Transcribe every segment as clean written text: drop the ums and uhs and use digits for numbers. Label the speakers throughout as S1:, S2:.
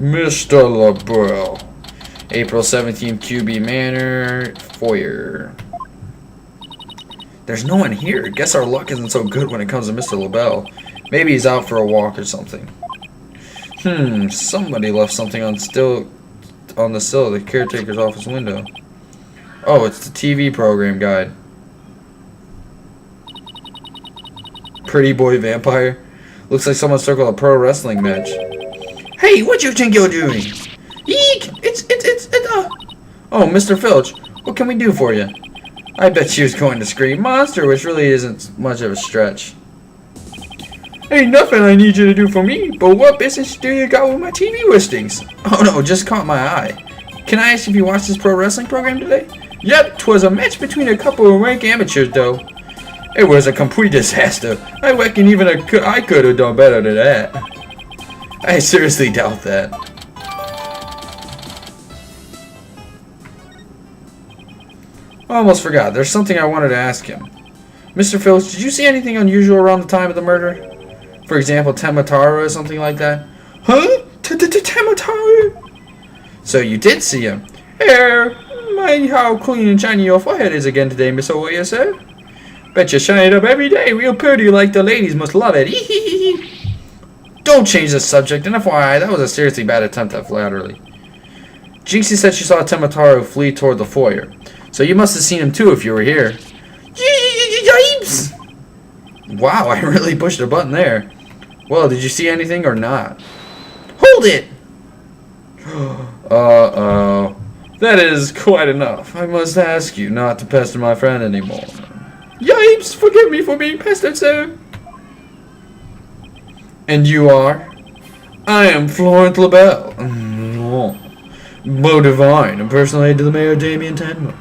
S1: Mr. LaBelle. April 17th, QB Manor, foyer. There's no one here. Guess our luck isn't so good when it comes to Mr. LaBelle. Maybe he's out for a walk or something. Somebody left something on the sill of the caretaker's office window. Oh, it's the TV program guide. Pretty boy vampire. Looks like someone circled a pro wrestling match. Hey, what you think you're doing? Eek! Oh, Mr. Filch, what can we do for you? I bet she was going to scream monster, which really isn't much of a stretch. Ain't nothing I need you to do for me, but what business do you got with my TV listings? Oh no, just caught my eye. Can I ask if you watched this pro wrestling program today? Yep, 'twas a match between a couple of rank amateurs though. It was a complete disaster. I reckon even I could have done better than that. I seriously doubt that. I almost forgot. There's something I wanted to ask him. Mr. Phillips, did you see anything unusual around the time of the murder? For example, Temataru or something like that? Huh? Temataru? So you did see him. Here, mind how clean and shiny your forehead is again today, Miss Oya, sir. Bet you shine it up every day, real pretty like the ladies must love it. Don't change the subject, and FYI, that was a seriously bad attempt at flattery. Jinxie said she saw Temataru flee toward the foyer. So you must have seen him too if you were here. Yipes! Wow, I really pushed a button there. Well, did you see anything or not? Hold it! Uh-oh. That is quite enough. I must ask you not to pester my friend anymore. Yipes! Forgive me for being pestered, sir. And you are? I am Florent LaBelle. Beau Divine, impersonated to the Mayor Damien Tenma.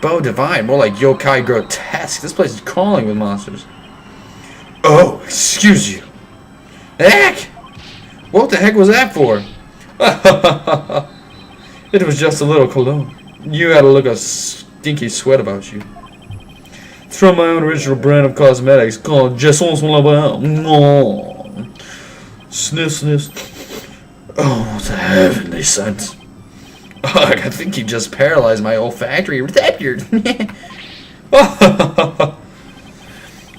S1: Beau Divine, more like yokai grotesque. This place is crawling with monsters. Oh, excuse you. Heck! What the heck was that for? It was just a little cologne. You had a look of stinky sweat about you. It's from my own original brand of cosmetics called Jessons LaBelle. Sniff, sniff. Oh, what a heavenly scent. Ugh, I think you just paralyzed my olfactory receptors.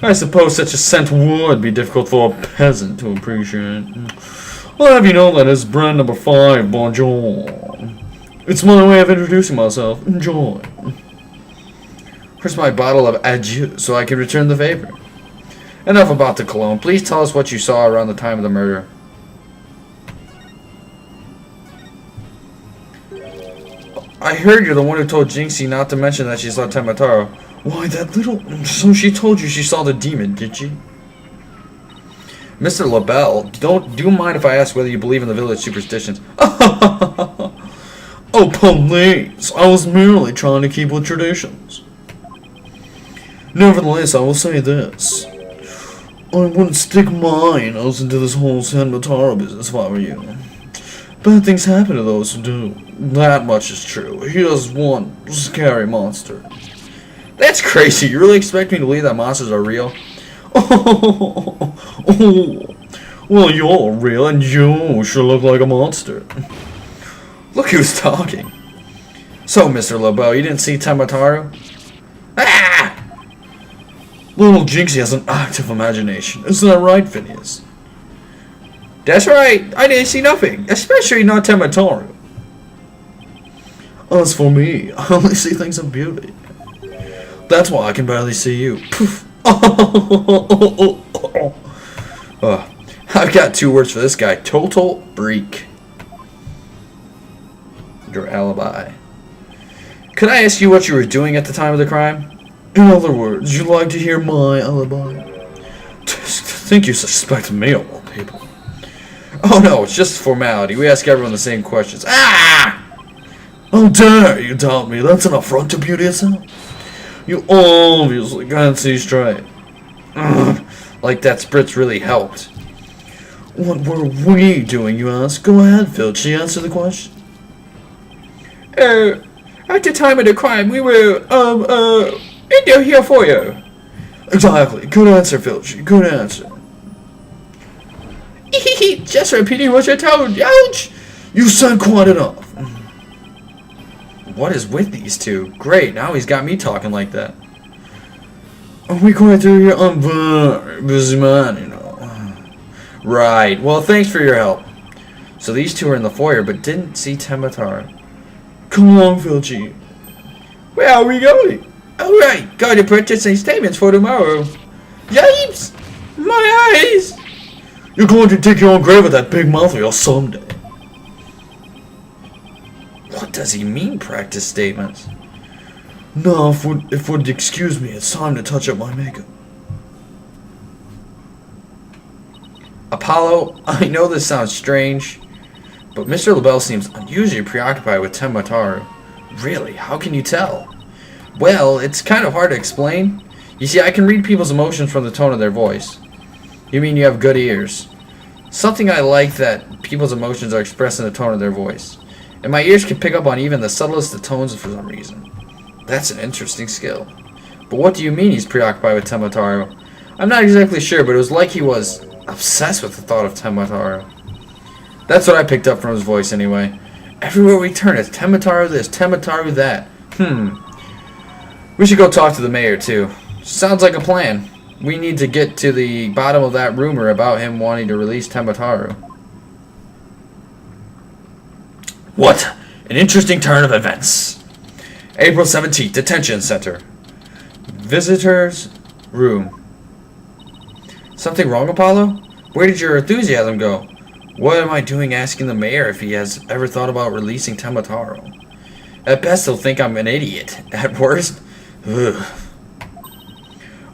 S1: I suppose such a scent would be difficult for a peasant to appreciate. I'll have you know that it's brand number 5, bonjour. It's my way of introducing myself. Enjoy. Where's my bottle of adieu so I can return the favor? Enough about the cologne. Please tell us what you saw around the time of the murder. I heard you're the one who told Jinxie not to mention that she saw Temataru. Why, that little... So she told you she saw the demon, did she? Mr. LaBelle, do you mind if I ask whether you believe in the village superstitions? Oh, please. I was merely trying to keep with traditions. Nevertheless, I will say this. I wouldn't stick my nose into this whole Temataru business if I were you. Bad things happen to those who do. That much is true. He is one scary monster. That's crazy. You really expect me to believe that monsters are real? Well, you're real and you should look like a monster. Look who's talking. So, Mr. LaBelle, you didn't see Temataru? Ah! Little Jinxie has an active imagination. Isn't that right, Phineas? That's right. I didn't see nothing. Especially not Temataru. As for me, I only see things of beauty. That's why I can barely see you. Poof. I've got 2 words for this guy. Total freak. Your alibi. Could I ask you what you were doing at the time of the crime? In other words, you'd like to hear my alibi? Think you suspect me of all people? Oh no, it's just a formality. We ask everyone the same questions. Ah! How dare you doubt me? That's an affront to beauty itself. You obviously can't see straight. Like that spritz really helped. What were we doing, you ask? Go ahead, Filch. Answer the question. At the time of the crime, we were, in there here for you. Exactly. Good answer, Filch. Good answer. Just repeating what you're told. Ouch! You said quite enough. What is with these two? Great, now he's got me talking like that. Are we going through your busy man, you know? Right. Well, thanks for your help. So these two are in the foyer, but didn't see Temotaro. Come along, Filchi. Where are we going? All right, got to purchase any statements for tomorrow. Yipes! My eyes! You're going to dig your own grave with that big mouth of yours someday. What does he mean, practice statements? No, if would excuse me, it's time to touch up my makeup. Apollo, I know this sounds strange, but Mr. LaBelle seems unusually preoccupied with Temotaro. Really? How can you tell? Well, it's kind of hard to explain. You see, I can read people's emotions from the tone of their voice. You mean you have good ears? Something I like that people's emotions are expressed in the tone of their voice. And my ears can pick up on even the subtlest of tones for some reason. That's an interesting skill. But what do you mean he's preoccupied with Temotaro? I'm not exactly sure, but it was like he was obsessed with the thought of Temotaro. That's what I picked up from his voice anyway. Everywhere we turn, it's Temotaro this, Temotaro that. We should go talk to the mayor too. Sounds like a plan. We need to get to the bottom of that rumor about him wanting to release Temotaro. What an interesting turn of events. April 17th, Detention Center. Visitors room. Something wrong, Apollo? Where did your enthusiasm go? What am I doing asking the mayor if he has ever thought about releasing Temotaro? At best, he'll think I'm an idiot. At worst, ugh.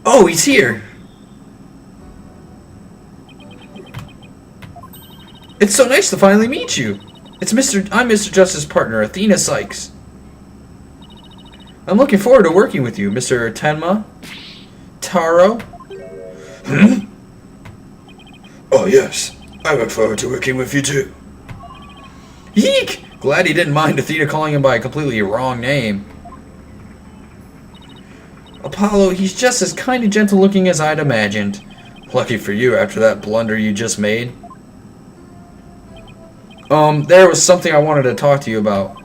S1: Oh, he's here! It's so nice to finally meet you. I'm Mr. Justice's partner, Athena Sykes. I'm looking forward to working with you, Mr. Tenma. Taro.
S2: Oh yes, I look forward to working with you too.
S1: Yeek! Glad he didn't mind Athena calling him by a completely wrong name. Apollo, he's just as kind and gentle looking as I'd imagined.
S2: Lucky for you after that blunder you just made.
S1: There was something I wanted to talk to you about.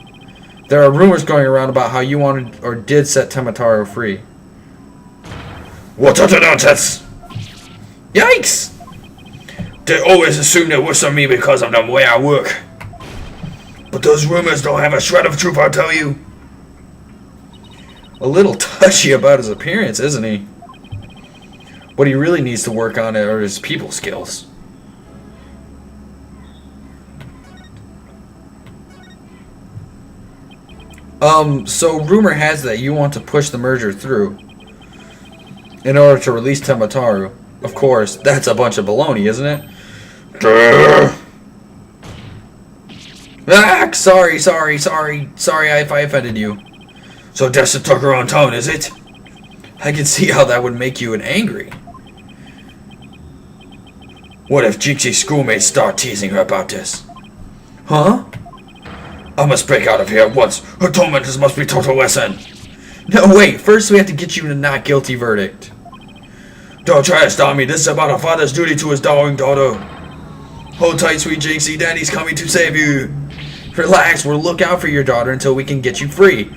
S1: There are rumors going around about how you wanted or did set Temotaro free.
S2: What utter nonsense!
S1: Yikes!
S2: They always assume the worst of me because of the way I work. But those rumors don't have a shred of truth, I'll tell you.
S1: A little touchy about his appearance, isn't he? What he really needs to work on are his people skills. So rumor has that you want to push the merger through in order to release Temotaro. Of course, that's a bunch of baloney, isn't it? Ah, sorry if I offended you.
S2: So Desta took her on town, is it?
S1: I can see how that would make you angry.
S2: What if Jinxie's schoolmates start teasing her about this?
S1: Huh?
S2: I must break out of here at once. Her tormentors must be taught a lesson.
S1: No, wait. First we have to get you to not guilty verdict.
S2: Don't try to stop me. This is about a father's duty to his darling daughter. Hold tight, sweet Jinxie. Daddy's coming to save you.
S1: Relax. We'll look out for your daughter until we can get you free.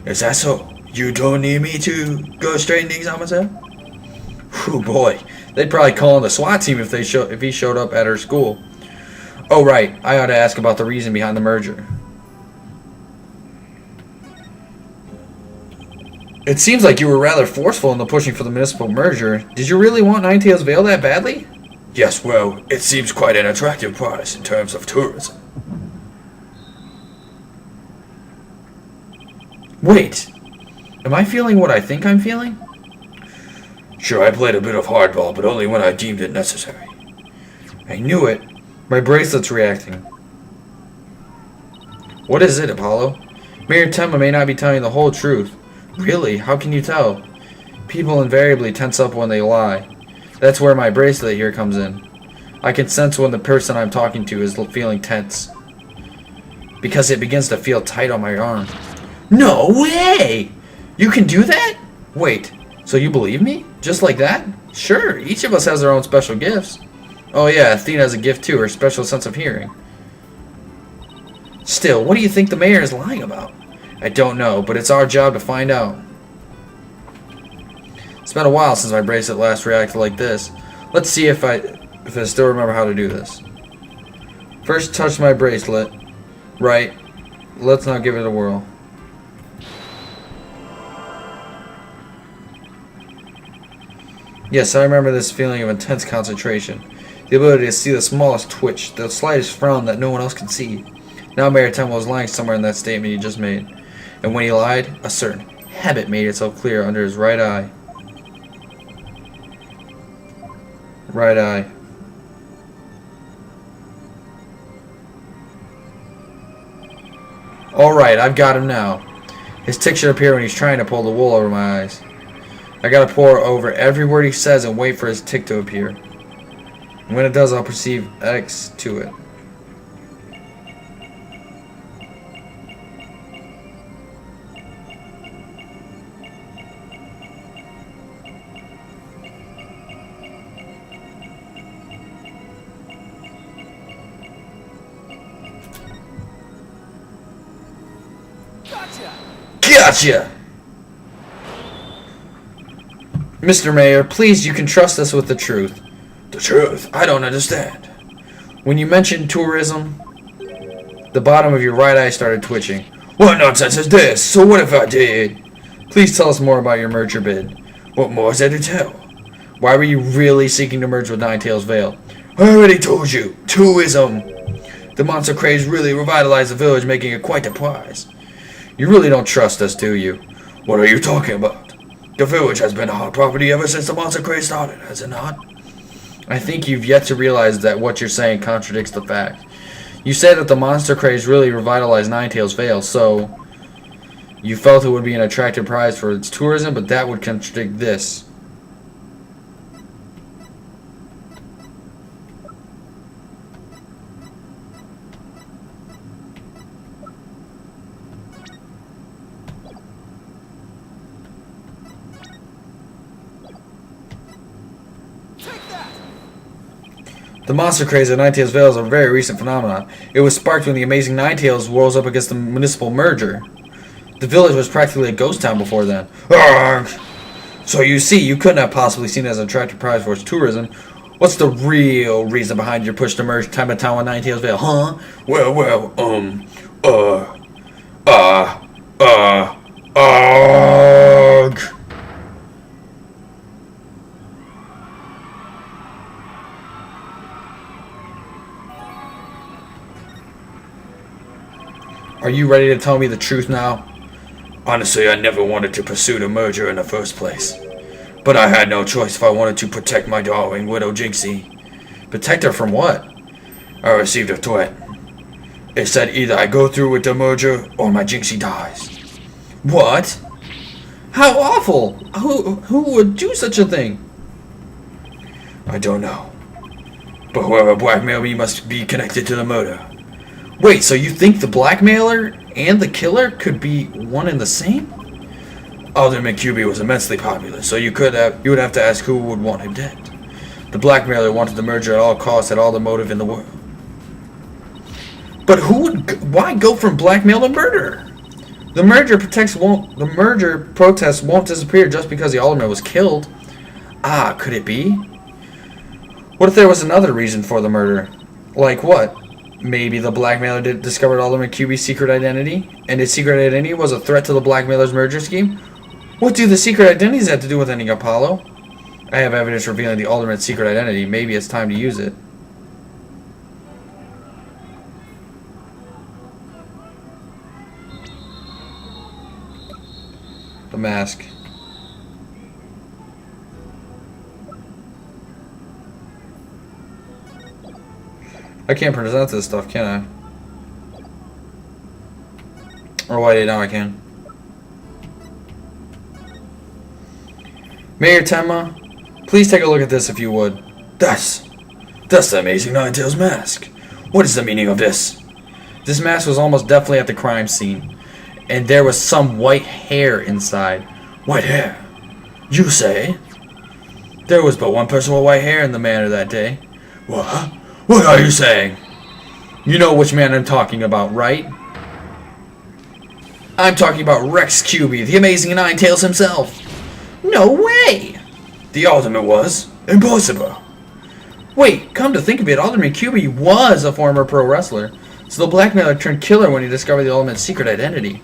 S2: Is that so? You don't need me to go straighten things out myself?
S1: Oh boy. They'd probably call in the SWAT team if he showed up at her school. Oh, right. I ought to ask about the reason behind the merger. It seems like you were rather forceful in the pushing for the municipal merger. Did you really want Ninetales Vale that badly?
S2: Yes, well, it seems quite an attractive price in terms of tourism.
S1: Wait. Am I feeling what I think I'm feeling?
S2: Sure, I played a bit of hardball, but only when I deemed it necessary.
S1: I knew it. My bracelet's reacting. What is it, Apollo? Mayor Tenma may not be telling the whole truth. Really? How can you tell? People invariably tense up when they lie. That's where my bracelet here comes in. I can sense when the person I'm talking to is feeling tense. Because it begins to feel tight on my arm. No way! You can do that? Wait, so you believe me? Just like that? Sure, each of us has our own special gifts. Oh yeah, Athena has a gift too, her special sense of hearing. Still, what do you think the mayor is lying about? I don't know, but it's our job to find out. It's been a while since my bracelet last reacted like this. Let's see if I still remember how to do this. First touch my bracelet. Right. Let's not give it a whirl. Yes, I remember this feeling of intense concentration. The ability to see the smallest twitch, the slightest frown that no one else can see. Now Mayor Temple was lying somewhere in that statement he just made. And when he lied, a certain habit made itself clear under his right eye. Right eye. Alright, I've got him now. His tick should appear when he's trying to pull the wool over my eyes. I gotta pour over every word he says and wait for his tick to appear. And when it does, I'll perceive X to it. Gotcha! Mr. Mayor, please, you can trust us with the truth.
S2: The truth? I don't understand.
S1: When you mentioned tourism, the bottom of your right eye started twitching.
S2: What nonsense is this? So what if I did?
S1: Please tell us more about your merger bid.
S2: What more is there to tell?
S1: Why were you really seeking to merge with Ninetales Vale?
S2: I already told you. Tourism.
S1: The monster craze really revitalized the village, making it quite a prize. You really don't trust us, do you?
S2: What are you talking about? The village has been a hot property ever since the monster craze started, has it not?
S1: I think you've yet to realize that what you're saying contradicts the fact. You said that the monster craze really revitalized Ninetales Vale, so you felt it would be an attractive prize for its tourism, but that would contradict this. The monster craze at Ninetales Vale is a very recent phenomenon. It was sparked when the amazing Ninetales rose up against the municipal merger. The village was practically a ghost town before then.
S2: Arrgh!
S1: So you see, you couldn't have possibly seen it as an attractive prize for its tourism. What's the real reason behind your push to merge Town with Ninetales Vale, huh?
S2: Arrgh!
S1: Are you ready to tell me the truth now?
S2: Honestly, I never wanted to pursue the merger in the first place. But I had no choice if I wanted to protect my darling widow Jinxie.
S1: Protect her from what?
S2: I received a threat. It said either I go through with the merger or my Jinxie dies.
S1: What? How awful! Who would do such a thing?
S2: I don't know. But whoever blackmailed me must be connected to the murder.
S1: Wait, so you think the blackmailer and the killer could be one and the same?
S2: Alderman McCubey was immensely popular, so you would have to ask who would want him dead.
S1: The blackmailer wanted the merger at all costs, had all the motive in the world. But why go from blackmail to murder? The merger protests won't disappear just because the alderman was killed. Ah, could it be? What if there was another reason for the murder? Like what? Maybe the blackmailer discovered Alderman McCubey's secret identity, and his secret identity was a threat to the blackmailer's merger scheme? What do the secret identities have to do with anything, Apollo? I have evidence revealing the Alderman's secret identity. Maybe it's time to use it. The mask. I can't present this stuff, can I? Or wait, now I can. Mayor Tenma, please take a look at this if you would.
S2: That's the amazing Ninetales mask. What is the meaning of this?
S1: This mask was almost definitely at the crime scene, and there was some white hair inside.
S2: White hair? You say?
S1: There was but one person with white hair in the manor that day.
S2: What? What are you saying?
S1: You know which man I'm talking about, right? I'm talking about Rex QB, the amazing Nine Tails himself. No way!
S2: The Alderman was? Impossible.
S1: Wait, come to think of it, Alderman QB was a former pro wrestler. So the blackmailer turned killer when he discovered the Alderman's secret identity.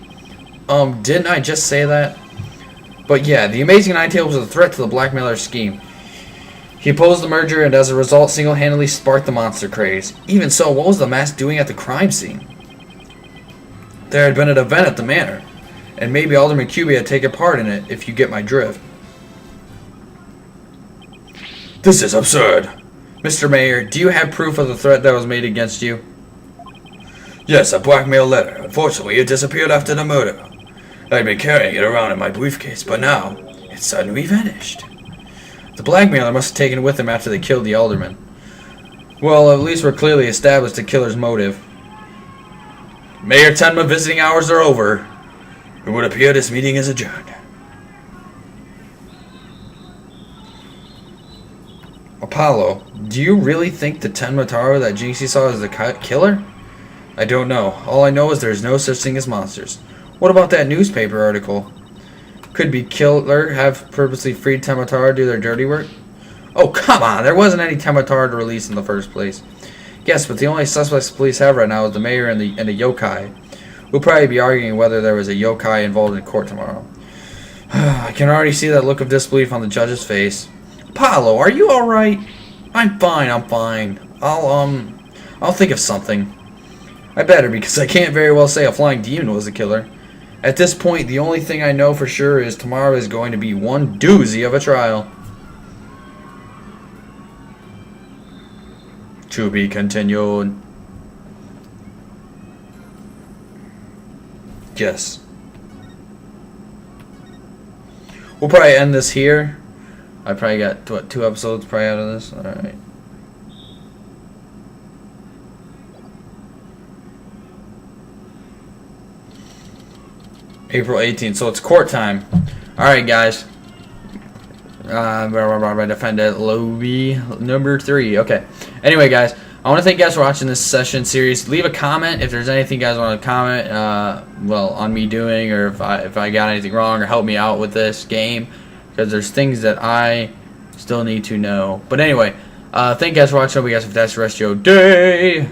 S1: Didn't I just say that? But yeah, the amazing Nine Tails was a threat to the blackmailer's scheme. He opposed the merger and as a result single-handedly sparked the monster craze. Even so, what was the mask doing at the crime scene? There had been an event at the manor, and maybe Alderman QB had taken part in it, if you get my drift.
S2: This is absurd.
S1: Mr. Mayor, do you have proof of the threat that was made against you?
S2: Yes, a blackmail letter. Unfortunately, it disappeared after the murder. I'd been carrying it around in my briefcase, but now it suddenly vanished.
S1: The blackmailer must have taken it with him after they killed the alderman. Well, at least we're clearly established the killer's motive.
S2: Mayor Tenma visiting hours are over. It would appear this meeting is adjourned.
S1: Apollo, do you really think the Tenma Taro that Jinxie saw is the killer? I don't know. All I know is there's no such thing as monsters. What about that newspaper article? Could be killer have purposely freed Tenma Taro to do their dirty work? Oh, come on. There wasn't any Tenma Taro to release in the first place. Yes, but the only suspects the police have right now is the mayor and the yokai. We'll probably be arguing whether there was a yokai involved in court tomorrow. I can already see that look of disbelief on the judge's face. Apollo, are you alright? I'm fine, I'll think of something. I better, because I can't very well say a flying demon was the killer. At this point, the only thing I know for sure is tomorrow is going to be one doozy of a trial. To be continued. Yes. We'll probably end this here. I probably got, what, 2 episodes probably out of this? Alright. April 18th, so it's court time. Alright, guys. Defendant Lobby number 3. Okay. Anyway, guys, I want to thank you guys for watching this session series. Leave a comment if there's anything you guys want to comment, well, on me doing, or if I got anything wrong, or help me out with this game, because there's things that I still need to know. But anyway, thank you guys for watching. Hope you guys have a fantastic rest of your day.